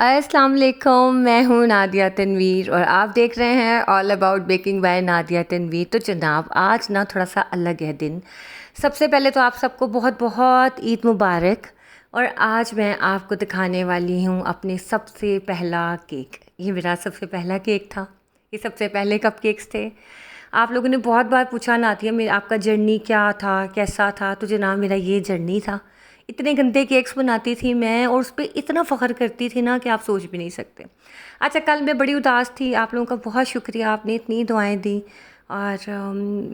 अस्सलाम वालेकुम। मैं हूँ नादिया तनवीर और आप देख रहे हैं all about baking by Nadia Tanvir. तो जनाब, आज ना थोड़ा सा अलग है दिन। सबसे पहले तो आप सबको बहुत बहुत ईद मुबारक। और आज मैं आपको दिखाने वाली हूँ अपने सबसे पहला केक। ये मेरा सबसे पहला केक था। ये सबसे पहले कप केक्स थे। आप लोगों ने बहुत बार पूछा नादिया मेरा आपका जर्नी क्या था, कैसा था। तो जनाब, मेरा ये जर्नी था। इतने गंदे केक्स बनाती थी मैं और उस पर इतना फ़ख्र करती थी ना कि आप सोच भी नहीं सकते। अच्छा, कल मैं बड़ी उदास थी। आप लोगों का बहुत शुक्रिया, आपने इतनी दुआएं दी और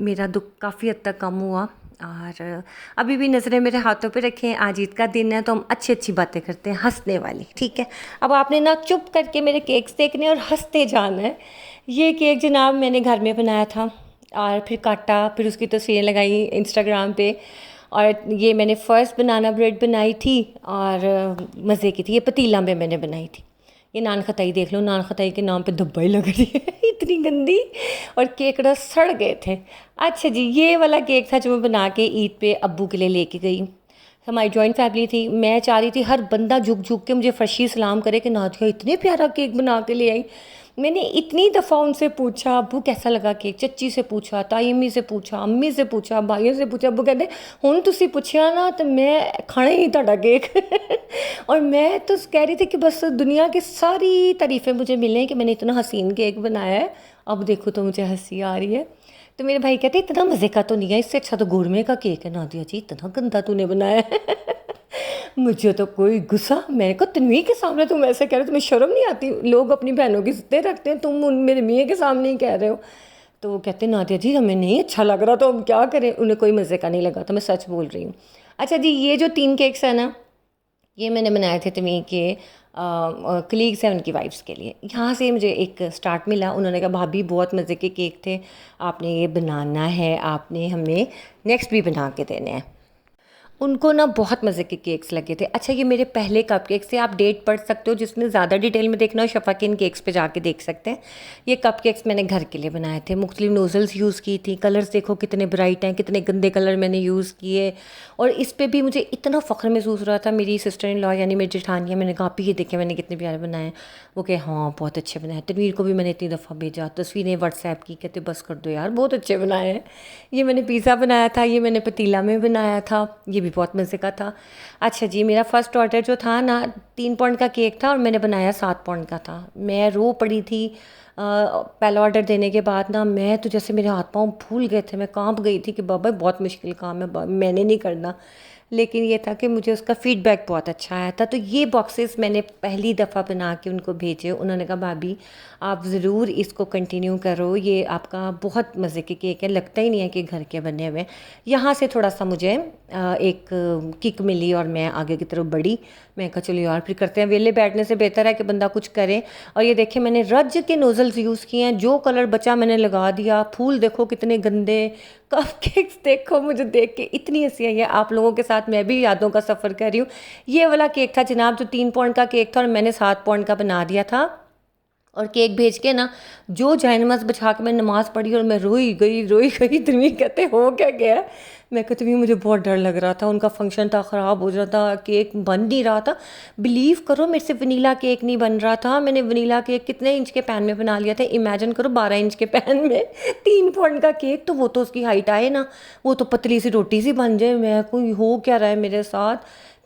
मेरा दुख काफ़ी हद तक कम हुआ। और अभी भी नज़रें मेरे हाथों पे रखें। आज ईद का दिन है तो हम अच्छी अच्छी बातें करते हैं, हंसने वाली, ठीक है। अब आपने ना चुप करके मेरे केक्स देखने और हंसते जाना है। ये केक जनाब मैंने घर में बनाया था और फिर काटा, फिर उसकी तस्वीरें लगाई इंस्टाग्राम पे। और ये मैंने फ़र्स्ट बनाना ब्रेड बनाई थी और मज़े की थी। ये पतीला में मैंने बनाई थी। ये नान खताई देख लो, नान खताई के नाम पे धब्बा ही लग रही है इतनी गंदी। और केकड़ा सड़ गए थे। अच्छा जी, ये वाला केक था जो मैं बना के ईद पे अब्बू के लिए लेके गई। हमारी जॉइंट फैमिली थी। मैं चाह रही थी हर बंदा झुक झुक के मुझे फर्शी सलाम करे कि नादिया इतने प्यारा केक बना के ले आई। मैंने इतनी दफ़ा उनसे पूछा अब्बू कैसा लगा केक, चच्ची से पूछा, ताई अम्मी से पूछा, अम्मी से पूछा, भाइयों से पूछा। अब्बू कहते हुण तुसी पूछया ना तो मैं खाना ही तुहाडा केक और मैं तो कह रही थी कि बस दुनिया की सारी तारीफ़ें मुझे मिलें कि मैंने इतना हसीन केक बनाया है। अब देखो तो मुझे हंसी आ रही है। तो मेरे भाई कहते इतना मज़े का तो नहीं है, इससे अच्छा तो गुरमे का केक है। नादिया जी, इतना गंदा तूने बनाया है मुझे तो कोई गुस्सा। मैंने कहा तन्वी के सामने तुम ऐसे कह रहे हो, तुम्हें शर्म नहीं आती? लोग अपनी बहनों की इज्जतें रखते हैं, तुम उन मेरे मियाँ के सामने ही कह रहे हो। तो वो कहते नादिया जी हमें नहीं अच्छा लग रहा तो हम क्या करें। उन्हें कोई मज़े का नहीं लगा, तो मैं सच बोल रही हूँ। अच्छा जी, ये जो 3 केक्स है ना, ये मैंने बनाए थे तन्वी के कलीग्स हैं, उनकी वाइफ्स के लिए। यहाँ से मुझे एक स्टार्ट मिला। उन्होंने कहा भाभी बहुत मज़े के केक थे, आपने ये बनाना है, आपने हमें नेक्स्ट भी बना के देने हैं। उनको ना बहुत मज़े के केक्स लगे थे। अच्छा, ये मेरे पहले कप केक्स थे। आप डेट पढ़ सकते हो, जिसने ज़्यादा डिटेल में देखना हो शफ़ा के इन केक्स पे जाके देख सकते हैं। ये कप केक्स मैंने घर के लिए बनाए थे। मुख्तलिफ नोज़ल्स यूज़ की थी। कलर्स देखो कितने ब्राइट हैं, कितने गंदे कलर मैंने यूज़ किए। और इस पे भी मुझे इतना फ़ख्र महसूस हो रहा था। मेरी सिस्टर इन लॉ यानी मेरी जेठानिया, मैंने कहा आप ये देखें मैंने कितने प्यारे बनाए हैं। वो कहे हाँ बहुत अच्छे बनाए। तनवीर को भी मैंने इतनी दफ़ा भेजा, तस्वीरें व्हाट्सएप की, कहते बस कर दो यार बहुत अच्छे बनाए हैं। ये मैंने पिज़्ज़ा बनाया था, ये मैंने पतीला में बनाया था, ये भी बहुत मज़े का था। अच्छा जी, मेरा फर्स्ट ऑर्डर जो था ना 3 पाउंड का केक था और मैंने बनाया 7 पाउंड का था। मैं रो पड़ी थी। पहला ऑर्डर देने के बाद ना मैं तो जैसे मेरे हाथ पाँव फूल गए थे, मैं कांप गई थी कि बाबा बहुत मुश्किल काम है, मैंने नहीं करना। लेकिन ये था कि मुझे उसका फ़ीडबैक बहुत अच्छा आया था। तो ये बॉक्सेस मैंने पहली दफ़ा बना के उनको भेजे। उन्होंने कहा भाभी आप ज़रूर इसको कंटिन्यू करो, ये आपका बहुत मज़े के केक है, लगता ही नहीं है कि घर के बने हुए हैं। यहाँ से थोड़ा सा मुझे एक किक मिली और मैं आगे की तरफ बढ़ी। मैं कहा चलो यार फिर करते हैं, वेले बैठने से बेहतर है कि बंदा कुछ करे। और ये देखिए मैंने रज के नोज़ल्स यूज़ किए हैं, जो कलर बचा मैंने लगा दिया। फूल देखो कितने गंदे, कपकेक्स देखो, मुझे देख के इतनी हंसी आई है। आप लोगों के साथ मैं भी यादों का सफ़र कर रही हूँ। ये वाला केक था जनाब जो 3 पाउंड का केक था और मैंने 7 पाउंड का बना दिया था। और केक भेज के ना जो जैनमाज़ बिछा के मैं नमाज़ पढ़ी और मैं रोई गई। तन्वी कहते हो क्या गया है? मैं कहती हूँ मुझे बहुत डर लग रहा था, उनका फंक्शन था, ख़राब हो जाता, केक बन नहीं रहा था। बिलीव करो मेरे से वनीला केक नहीं बन रहा था। मैंने वनीला केक कितने इंच के पैन में बना लिया था, इमेजिन करो 12 इंच के पैन में 3 पाउंड का केक। तो वो तो उसकी हाइट आए ना, वो तो पतली सी रोटी सी बन जाए। मैं कोई हो क्या रहा है मेरे साथ।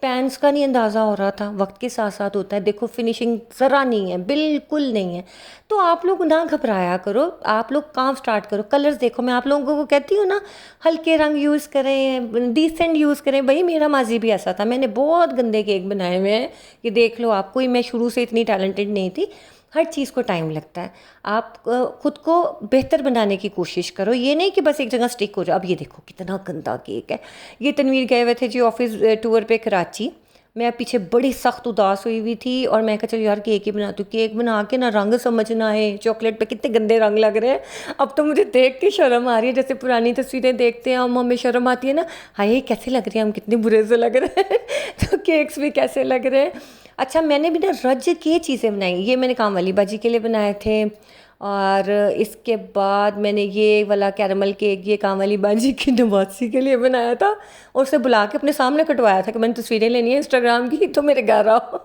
पैंस का नहीं अंदाज़ा हो रहा था, वक्त के साथ साथ होता है। देखो फिनिशिंग ज़रा नहीं है, बिल्कुल नहीं है। तो आप लोग ना घबराया करो, आप लोग काम स्टार्ट करो। कलर्स देखो, मैं आप लोगों को कहती हूँ ना हल्के रंग यूज़ करें, डिसेंट यूज़ करें। भाई मेरा माजी भी ऐसा था, मैंने बहुत गंदे केक बनाए हुए हैं, ये देख लो आप। कोई मैं शुरू से इतनी टैलेंटेड नहीं थी। हर चीज़ को टाइम लगता है। आप खुद को बेहतर बनाने की कोशिश करो, ये नहीं कि बस एक जगह स्टिक हो जाओ। अब ये देखो कितना गंदा केक है। ये तनवीर गए हुए थे जी ऑफिस टूर पे कराची। मैं पीछे बड़ी सख्त उदास हुई हुई थी और मैं कहा चलो यार केक ही बनाती हूँ। केक बना के ना रंग समझ ना आए, चॉकलेट पे कितने गंदे रंग लग रहे हैं। अब तो मुझे देख के शर्म आ रही है, जैसे पुरानी तस्वीरें देखते हैं हम, हमें शर्म आती है ना, हाय कैसे लग रहे हैं हम, कितने बुरे से लग रहे हैं तो केक्स भी कैसे लग रहे हैं। अच्छा, मैंने भी ना रज के चीज़ें बनाई। ये मैंने काम वाली बाजी के लिए बनाए थे और इसके बाद मैंने ये वाला कैरमल केक ये काम वाली बाजी की नवासी के लिए बनाया था और उसे बुला के अपने सामने कटवाया था कि मैंने तस्वीरें लेनी है इंस्टाग्राम की तो मेरे घर आओ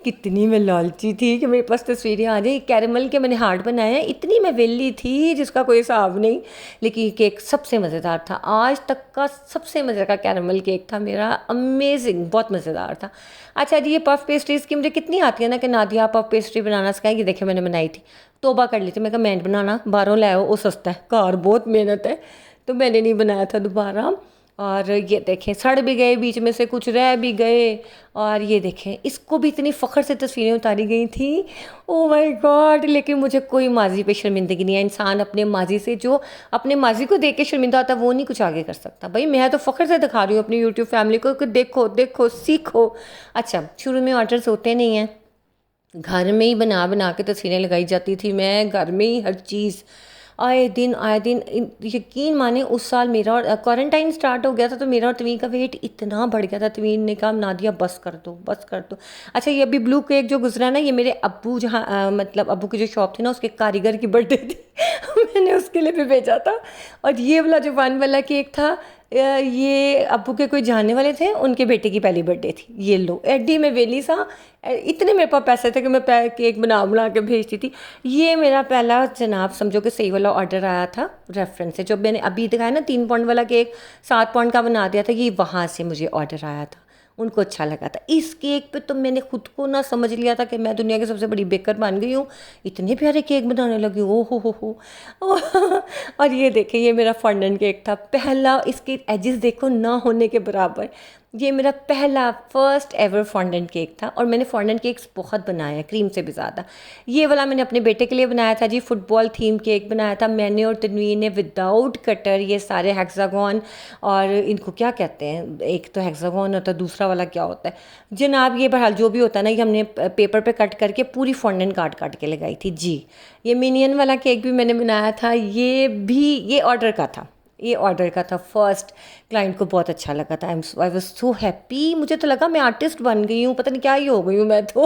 कितनी मैं लालची थी कि मेरे पास तस्वीरें आ जाए। कैरेमल के मैंने हार्ट बनाए हैं, इतनी मैं वेली थी जिसका कोई हिसाब नहीं। लेकिन ये केक सबसे मज़ेदार था, आज तक का सबसे मज़े का कैरेमल केक था मेरा, अमेजिंग, बहुत मज़ेदार था। अच्छा जी, ये पफ पेस्ट्रीज़ की मुझे कितनी आती है ना कि नादिया पफ पेस्ट्री बनाना सिखाएगी। देखिए मैंने बनाई थी, तोबा कर ली थी, मैं कहा मैं बनाना, बाहरों ले आओ, वो सस्ता है, घर बहुत मेहनत है, तो मैंने नहीं बनाया था दोबारा। और ये देखें सड़ भी गए, बीच में से कुछ रह भी गए। और ये देखें, इसको भी इतनी फ़ख्र से तस्वीरें उतारी गई थी। ओ माय गॉड, लेकिन मुझे कोई माजी पे शर्मिंदगी नहीं है। इंसान अपने माजी से, जो अपने माजी को देख के शर्मिंदा होता है, वो नहीं कुछ आगे कर सकता। भाई मैं तो फ़ख्र से दिखा रही हूँ अपनी यूट्यूब फैमिली को कि देखो देखो सीखो। अच्छा, शुरू में ऑर्डर्स होते नहीं हैं, घर में ही बना बना के तस्वीरें लगाई जाती थी, मैं घर में ही हर चीज़, आए दिन आए दिन। यकीन माने उस साल मेरा और क्वारंटाइन स्टार्ट हो गया था, तो मेरा और तवीन का वेट इतना बढ़ गया था। तवीन ने कहा नादिया बस कर दो, बस कर दो। अच्छा, ये अभी ब्लू केक जो गुजरा ना, ये मेरे अब्बू जहाँ मतलब अब्बू की जो शॉप थी ना, उसके कारीगर की बर्थडे थी मैंने उसके लिए भी भेजा था। और ये वाला जो वन वाला केक था, ये अब्बू के कोई जानने वाले थे, उनके बेटे की पहली बर्थडे थी। ये लो, एडी में वेली सा, इतने मेरे पास पैसे थे कि मैं केक बना बना के भेजती थी। ये मेरा पहला जनाब समझो कि सही वाला ऑर्डर आया था रेफरेंस से, जो मैंने अभी दिखाया ना 3 पाउंड वाला केक 7 पाउंड का बना दिया था, ये वहाँ से मुझे ऑर्डर आया था, उनको अच्छा लगा था। इस केक पे तो मैंने खुद को ना समझ लिया था कि मैं दुनिया की सबसे बड़ी बेकर बन गई हूँ, इतने प्यारे केक बनाने लगी हूँ, ओ हो और ये देखें, ये मेरा फॉन्डेंट केक था पहला, इसके एजेस देखो ना होने के बराबर। ये मेरा पहला फर्स्ट एवर फॉन्डेंट केक था, और मैंने फॉन्डेंट केक्स बहुत बनाए हैं, क्रीम से भी ज़्यादा। ये वाला मैंने अपने बेटे के लिए बनाया था जी, फुटबॉल थीम केक बनाया था मैंने और तनवीर ने, विदाउट कटर। ये सारे हेक्सागोन, और इनको क्या कहते हैं, एक तो हेक्सागोन होता है, दूसरा वाला क्या होता है जनाब, ये बहरहाल जो भी होता है ना, ये हमने पेपर पे कट करके पूरी फॉन्डेंट काट काट के लगाई थी जी। ये मिनियन वाला केक भी मैंने बनाया था, ये भी ये ऑर्डर का था, ये ऑर्डर का था फर्स्ट। क्लाइंट को बहुत अच्छा लगा था, आई वाज सो हैप्पी। मुझे तो लगा मैं आर्टिस्ट बन गई हूँ, पता नहीं क्या ही हो गई हूँ मैं तो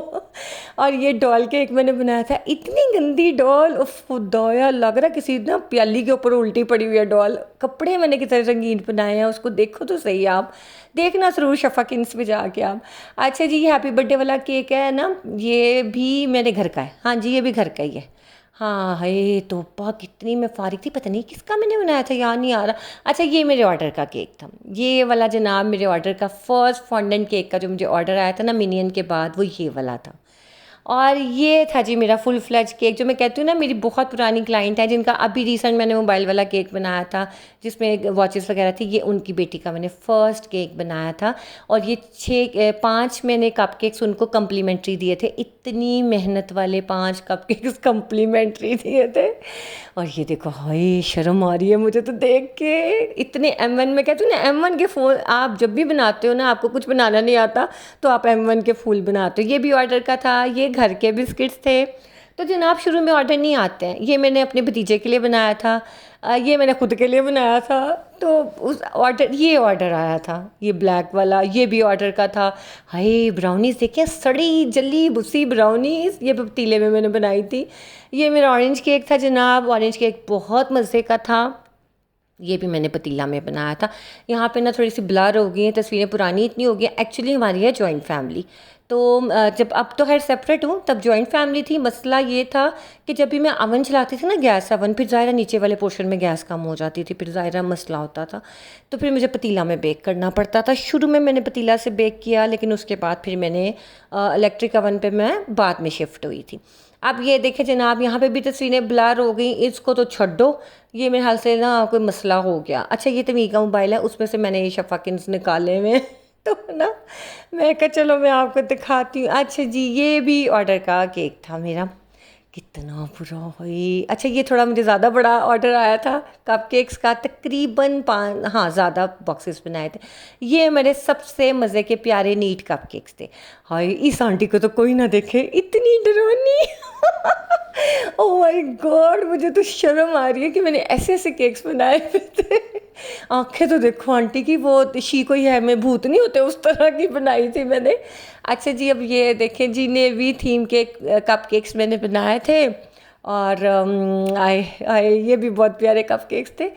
और ये डॉल केक मैंने बनाया था, इतनी गंदी डॉल, उफ खुदाया, लग रहा किसी ना प्याली के ऊपर उल्टी पड़ी हुई है डॉल। कपड़े मैंने कितने रंगीन बनाए हैं, उसको देखो तो सही, आप देखना ज़रूर शफाकिन्स पे जाके आप। अच्छा जी, ये हैप्पी बर्थडे वाला केक है ना, ये भी मेरे घर का है, हाँ जी, ये भी घर का ही है। हाँ है तो कितनी मैं फारिग थी, पता नहीं किसका मैंने बनाया था, याद नहीं आ रहा। अच्छा, ये मेरे ऑर्डर का केक था, ये वाला जनाब मेरे ऑर्डर का फर्स्ट फॉन्डेंट केक का जो मुझे ऑर्डर आया था ना मिनियन के बाद, वो ये वाला था। और ये था जी मेरा फुल फ्लेज केक, जो मैं कहती हूँ ना, मेरी बहुत पुरानी क्लाइंट है जिनका अभी रिसेंट मैंने मोबाइल वाला केक बनाया था जिसमें वॉचेस वगैरह थी, ये उनकी बेटी का मैंने फ़र्स्ट केक बनाया था। और ये 5 मैंने कप केक्स उनको कम्प्लीमेंट्री दिए थे, इतनी मेहनत वाले 5 कप केक्स कम्प्लीमेंट्री दिए थे। और ये देखो, हाय शर्म आ रही है मुझे तो देख के, इतने M1 में, कहती हूँ ना M1 के फूल, आप जब भी बनाते हो ना, आपको कुछ बनाना नहीं आता तो आप M1 के फूल बनाते हो। ये भी ऑर्डर का था, ये घर के बिस्किट्स थे। तो जनाब शुरू में ऑर्डर नहीं आते हैं, ये मैंने अपने भतीजे के लिए बनाया था, ये मैंने खुद के लिए बनाया था। तो उस ऑर्डर, ये ऑर्डर आया था, ये ब्लैक वाला, ये भी ऑर्डर का था। हाय ब्राउनीज़ देखिए, सड़ी जली भुसी ब्राउनीज़, ये पतीले में मैंने बनाई थी। ये मेरा ऑरेंज केक था जनाब, ऑरेंज केक बहुत मज़े का था, ये भी मैंने पतीला में बनाया था। यहाँ पे ना थोड़ी सी ब्लर हो गई हैं तस्वीरें, पुरानी इतनी हो गई। एक्चुअली हमारी है जॉइंट फैमिली, तो जब अब तो खैर सेपरेट हूँ, तब जॉइंट फैमिली थी। मसला ये था कि जब भी मैं अवन चलाती थी ना, गैस अवन, फिर ज़ाहिर नीचे वाले पोर्शन में गैस कम हो जाती थी, फिर ज़ाहिर मसला होता था, तो फिर मुझे पतीला में बेक करना पड़ता था। शुरू में मैंने पतीला से बेक किया, लेकिन उसके बाद फिर मैंने इलेक्ट्रिक अवन पर मैं बाद में शिफ्ट हुई थी। अब ये देखें जनाब, यहाँ पे भी तस्वीरें ब्लर हो गई, इसको तो छोड़ो, ये मेरे हाल से ना कोई मसला हो गया। अच्छा, ये तमीज़ का मोबाइल है, उसमें से मैंने ये शफाकिन्स निकाले हुए तो ना मैं कहा चलो मैं आपको दिखाती हूँ। अच्छा जी, ये भी ऑर्डर का केक था मेरा, कितना बुरा हुई। अच्छा, ये थोड़ा मुझे ज़्यादा बड़ा ऑर्डर आया था कपकेक्स का, तकरीबन 5, हाँ ज़्यादा बॉक्सेस बनाए थे। ये मेरे सबसे मज़े के प्यारे नीट कपकेक्स थे। हाय, इस आंटी को तो कोई ना देखे, इतनी डरावनी ओह माय गॉड, मुझे तो शर्म आ रही है कि मैंने ऐसे ऐसे केक्स बनाए हुए थे। आंखें तो देखो आंटी की, वो शी कोई है में भूत नहीं होते, उस तरह की बनाई थी मैंने। अच्छा जी, अब ये देखें जी, नेवी थीम के कप केक्स मैंने बनाए थे, और आए आए ये भी बहुत प्यारे कप केक्स थे।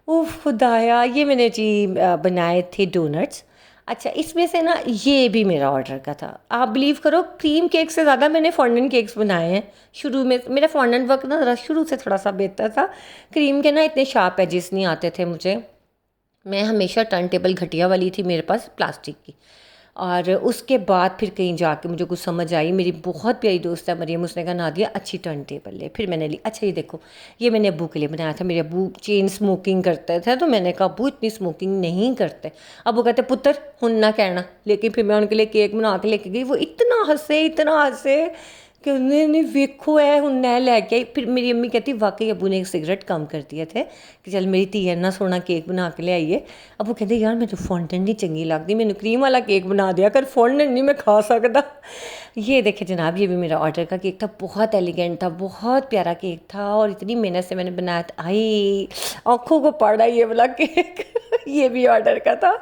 उफ खुदाया, ये मैंने जी बनाए थे डोनट्स। अच्छा, इसमें से ना ये भी मेरा ऑर्डर का था। आप बिलीव करो, क्रीम केक से ज़्यादा मैंने फॉन्डेंट केक्स बनाए हैं। शुरू में मेरा फॉन्डेंट वर्क ना ज़रा शुरू से थोड़ा सा बेहतर था। क्रीम के ना इतने शार्प एजेस नहीं आते थे मुझे। मैं हमेशा टर्न टेबल घटिया वाली थी मेरे पास, प्लास्टिक की। और उसके बाद फिर कहीं जाके मुझे कुछ समझ आई, मेरी बहुत प्यारी दोस्त है मरियम, उसने कहा नादिया अच्छी टर्न टेबल ले। फिर मैंने ली। अच्छा ये देखो, ये मैंने अब्बू के लिए बनाया था। मेरे अब्बू चेन स्मोकिंग करते थे, तो मैंने कहा अब्बू इतनी स्मोकिंग नहीं करते। अब्बू कहते पुत्र हुन ना कहना। लेकिन फिर मैं उनके लिए केक बना के लेके गई, वो इतना हंसे कि उन्होंने वेखो है हुन्ना लैके आई। फिर मेरी अम्मी कहती वाकई अबू ने एक सिगरेट कम कर दिए थे कि चल मेरी धी इन्ना सोहना केक बना के ले आइए। अबू कहते यार मैंने फॉन्डेंट नहीं चंगी लगती, मैंने क्रीम वाला केक बना दिया कर, फॉन्डेंट नहीं मैं खा सकता। ये देखे जनाब, ये भी मेरा ऑर्डर का केक था। बहुत एलिगेंट था, बहुत प्यारा केक था और इतनी मेहनत से मैंने बनाया था। आई आँखों को पड़ा ये वाला केक ये भी ऑर्डर का था।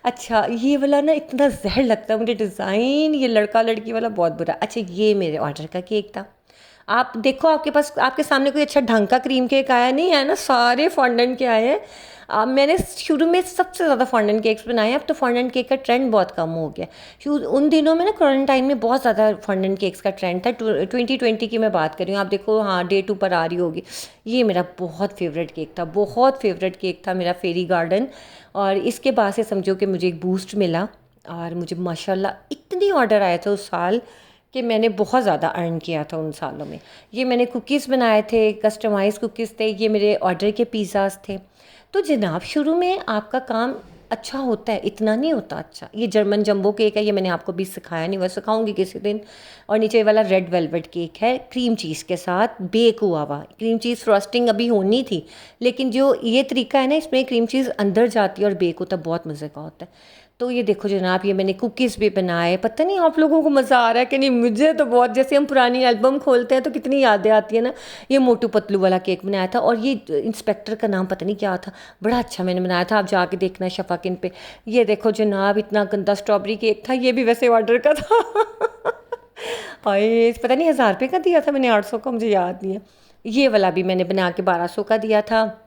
अच्छा ये वाला ना इतना जहर लगता है मुझे डिज़ाइन, ये लड़का लड़की वाला बहुत बुरा। अच्छा ये मेरे ऑर्डर का केक था। आप देखो आपके पास, आपके सामने कोई अच्छा ढंग का क्रीम केक आया नहीं है ना, सारे फॉन्डेंट के आए हैं। मैंने शुरू में सबसे ज़्यादा फॉन्डेंट केक्स बनाए हैं। अब तो फॉन्डेंट केक का ट्रेंड बहुत कम हो गया। उन दिनों में ना क्वारंटाइन में बहुत ज़्यादा फॉन्डेंट केक्स का ट्रेंड था। 2020 की मैं बात कर रही हूँ। आप देखो हाँ डे 2 पर आ रही होगी। ये मेरा बहुत फेवरेट केक था, बहुत फेवरेट केक था मेरा, फेरी गार्डन। और इसके बाद से समझो कि मुझे एक बूस्ट मिला और मुझे माशाल्लाह इतनी ऑर्डर आए थे उस साल कि मैंने बहुत ज़्यादा अर्न किया था उन सालों में। ये मैंने कुकीज़ बनाए थे, कस्टमाइज़ कुकीज़ थे, ये मेरे ऑर्डर के पिज़्ज़ाज़ थे। तो जनाब शुरू में आपका काम अच्छा होता है, इतना नहीं होता अच्छा। ये जर्मन जंबो केक है, ये मैंने आपको भी सिखाया नहीं, वह सिखाऊंगी किसी दिन। और नीचे वाला रेड वेलवेट केक है क्रीम चीज़ के साथ बेक हुआ हुआ। क्रीम चीज़ फ्रॉस्टिंग अभी होनी थी, लेकिन जो ये तरीका है ना, इसमें क्रीम चीज़ अंदर जाती है और बेक होता है, बहुत मज़े का होता है। तो ये देखो जनाब, ये मैंने कुकीज़ भी बनाए। पता नहीं आप लोगों को मज़ा आ रहा है कि नहीं, मुझे तो बहुत, जैसे हम पुरानी एल्बम खोलते हैं तो कितनी यादें आती है ना। ये मोटू पतलू वाला केक बनाया था और ये इंस्पेक्टर का नाम पता नहीं क्या था, बड़ा अच्छा मैंने बनाया था, आप जाके देखना शफाकिन पे। ये देखो जनाब, इतना गंदा स्ट्रॉबेरी केक था, ये भी वैसे ऑर्डर का था हाय पता नहीं 1000 रुपये का दिया था मैंने, 800 का, मुझे याद नहीं है। ये वाला भी मैंने बना के 1200 का दिया था।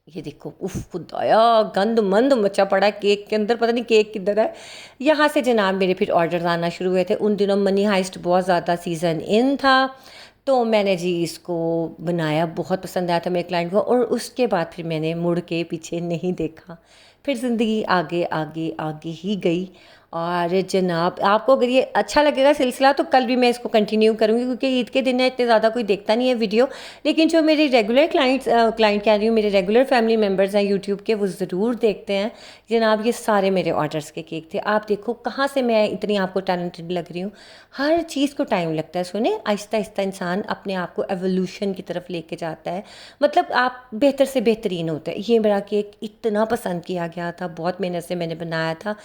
ये देखो उफ खुदाया, गंद मंद मचा पड़ा है केक के अंदर, पता नहीं केक किधर है। यहाँ से जनाब मेरे फिर ऑर्डर आना शुरू हुए थे। उन दिनों मनी हाइस्ट बहुत ज़्यादा सीज़न इन था, तो मैंने जी इसको बनाया, बहुत पसंद आया था मेरे क्लाइंट को। और उसके बाद फिर मैंने मुड़ के पीछे नहीं देखा, फिर ज़िंदगी आगे आगे आगे ही गई। और जनाब आपको अगर ये अच्छा लगेगा सिलसिला तो कल भी मैं इसको कंटिन्यू करूँगी, क्योंकि ईद के दिन है, इतने ज़्यादा कोई देखता नहीं है वीडियो। लेकिन जो मेरे रेगुलर क्लाइंट कह रही हूँ, मेरे रेगुलर फैमिली मेम्बर्स हैं यूट्यूब के, वो ज़रूर देखते हैं। जनाब ये सारे मेरे ऑर्डर्स के केक थे। आप देखो कहाँ से मैं इतनी आपको टैलेंटेड लग रही हूँ। हर चीज़ को टाइम लगता है। सुने, आहिस्ता आहिस्ता इंसान अपने आप को एवोल्यूशन की तरफ लेके जाता है, मतलब आप बेहतर से बेहतरीन होते हैं। ये मेरा केक इतना पसंद किया गया था, बहुत मेहनत से मैंने बनाया था।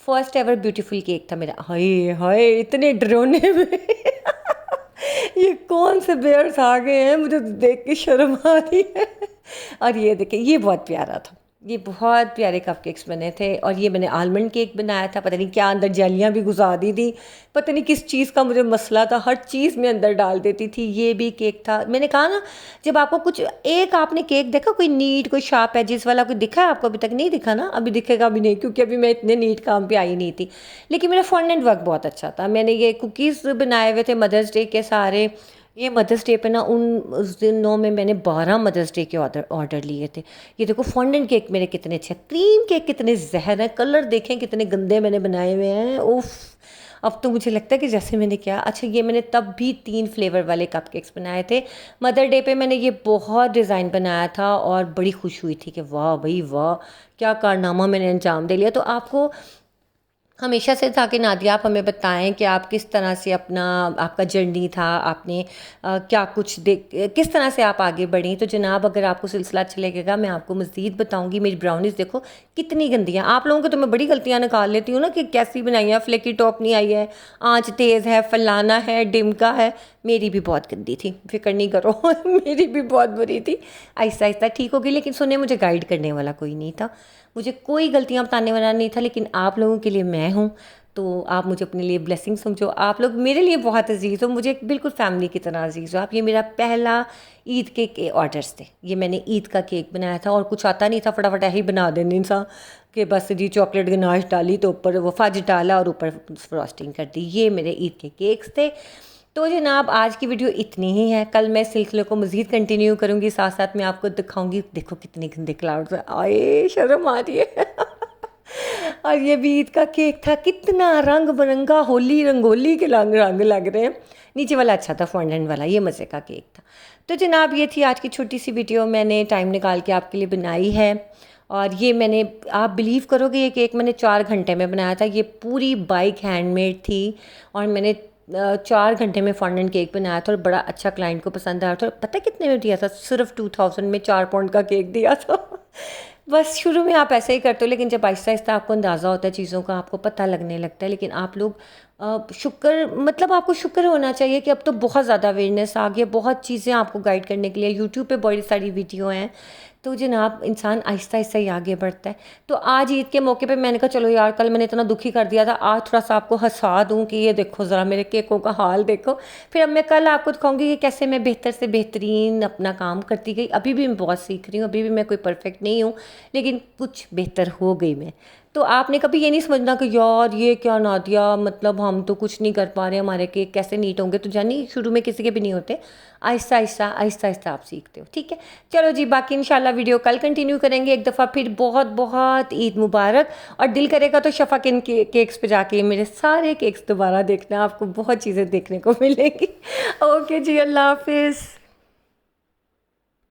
फर्स्ट एवर ब्यूटीफुल केक था मेरा। हाय हाय इतने डरोने में ये कौन से बेयर्स आ गए हैं, मुझे तो देख के शर्म आ रही है। और ये देखिए, ये बहुत प्यारा था, ये बहुत प्यारे कपकेक्स बने थे। और ये मैंने आलमंड केक बनाया था, पता नहीं क्या अंदर जेलियाँ भी घुसा दी थी, पता नहीं किस चीज़ का मुझे मसला था, हर चीज़ में अंदर डाल देती थी। ये भी केक था। मैंने कहा ना, जब आपको कुछ एक आपने केक देखा कोई नीट, कोई शार्प एजेस वाला कोई दिखा है आपको? अभी तक नहीं दिखा ना, अभी दिखेगा भी नहीं, क्योंकि अभी मैं इतने नीट काम पे आई नहीं थी। लेकिन मेरा फॉन्डेंट वर्क बहुत अच्छा था। मैंने ये कुकीज़ बनाए हुए थे मदर्स डे के सारे। ये मदर्स डे पे ना, उस दिनों में मैंने 12 मदर्स डे के ऑर्डर लिए थे। ये देखो फॉन्डेंट केक मेरे कितने अच्छे, क्रीम केक कितने जहर हैं, कलर देखें कितने गंदे मैंने बनाए हुए हैं। उफ, अब तो मुझे लगता है कि जैसे मैंने क्या, अच्छा ये मैंने तब भी 3 फ्लेवर वाले कपकेक्स बनाए थे। मदर डे पे मैंने ये बहुत डिज़ाइन बनाया था और बड़ी खुश हुई थी कि वाह भाई वाह, क्या कारनामा मैंने अंजाम दे लिया। तो आपको हमेशा से था कि नादिया आप हमें बताएं कि आप किस तरह से अपना, आपका जर्नी था, आपने क्या कुछ देख, किस तरह से आप आगे बढ़ी। तो जनाब अगर आपको सिलसिला अच्छा लगेगा मैं आपको मज़ीद बताऊंगी। मेरी ब्राउनीज़ देखो कितनी गंदियाँ, आप लोगों को तो मैं बड़ी गलतियाँ निकाल लेती हूँ ना कि कैसी बनाई है, फ्लेकी टॉप नहीं आई है, आँच तेज़ है, फलाना है, डिमका है। मेरी भी बहुत गंदी थी, फिक्र नहीं करो मेरी भी बहुत बुरी थी। आहिस्ता आहिस्ता ठीक होगी। लेकिन सुने, मुझे गाइड करने वाला कोई नहीं था, मुझे कोई गलतियाँ बताने वाला नहीं था, लेकिन आप लोगों के लिए मैं हूँ। तो आप मुझे अपने लिए ब्लेसिंग समझो, आप लोग मेरे लिए बहुत अजीज़ हो, मुझे बिल्कुल फैमिली की तरह अजीज़ हो आप। ये मेरा पहला ईद के ऑर्डर्स थे, ये मैंने ईद का केक बनाया था और कुछ आता नहीं था, फटाफट ही बना देने इंसान कि बस जी चॉकलेट गनाश डाली तो ऊपर वो फज डाला और ऊपर फ्रॉस्टिंग कर दी। ये मेरे ईद के केक्स थे। तो जनाब आज की वीडियो इतनी ही है। कल मैं सिलसिले को मज़ीद कंटिन्यू करूँगी, साथ साथ मैं आपको दिखाऊंगी। देखो कितने गंदे क्लाउड्स आए, शर्म आ रही है। और ये भी ईद का केक था, कितना रंग बिरंगा, होली रंगोली के रंग रंग लग रहे हैं। नीचे वाला अच्छा था, फॉन्डेंट वाला, ये मज़े का केक था। तो जनाब ये थी आज की छोटी सी वीडियो, मैंने टाइम निकाल के आपके लिए बनाई है। और ये मैंने, आप बिलीव करोगे, ये केक मैंने 4 घंटे में बनाया था। ये पूरी बाइक हैंडमेड थी और मैंने 4 घंटे में फॉन्डेंट केक बनाया था और बड़ा अच्छा क्लाइंट को पसंद आया था। और पता कितने में दिया था? सिर्फ 2000 में 4 पाउंड का केक दिया था। बस शुरू में आप ऐसे ही करते हो, लेकिन जब आहिस्ता आहिस्ता आपको अंदाज़ा होता है चीज़ों का, आपको पता लगने लगता है। लेकिन आप लोग शुक्र, मतलब आपको शुक्र होना चाहिए कि अब तो बहुत ज़्यादा अवेयरनेस आ गई है, बहुत चीज़ें आपको गाइड करने के लिए यूट्यूब पे बड़ी सारी वीडियो हैं। तो जनाब इंसान आहिस्ता आहिस्ता ही आगे बढ़ता है। तो आज ईद के मौके पे मैंने कहा चलो यार, कल मैंने इतना दुखी कर दिया था, आज थोड़ा सा आपको हंसा दूँ कि ये देखो ज़रा मेरे केकों का हाल देखो। फिर अब मैं कल आपको दिखाऊंगी कि कैसे मैं बेहतर से बेहतरीन अपना काम करती गई। अभी भी मैं बहुत सीख रही हूँ, अभी भी मैं कोई परफेक्ट नहीं हूँ, लेकिन कुछ बेहतर हो गई मैं। तो आपने कभी ये नहीं समझना कि यार ये क्या नादिया, मतलब हम तो कुछ नहीं कर पा रहे, हमारे केक कैसे नीट होंगे। तो जानी शुरू में किसी के भी नहीं होते, आहिस्ता आहिस्ता आहिस्ता आहिस्ता आप सीखते हो। ठीक है, चलो जी, बाकी इंशाल्लाह वीडियो कल कंटिन्यू करेंगे। एक दफ़ा फिर बहुत बहुत ईद मुबारक। और दिल करेगा तो शफा किन केक्स पे जाके मेरे सारे केक्स दोबारा देखना, आपको बहुत चीज़ें देखने को मिलेंगी। ओके जी, अल्लाह हाफिज़।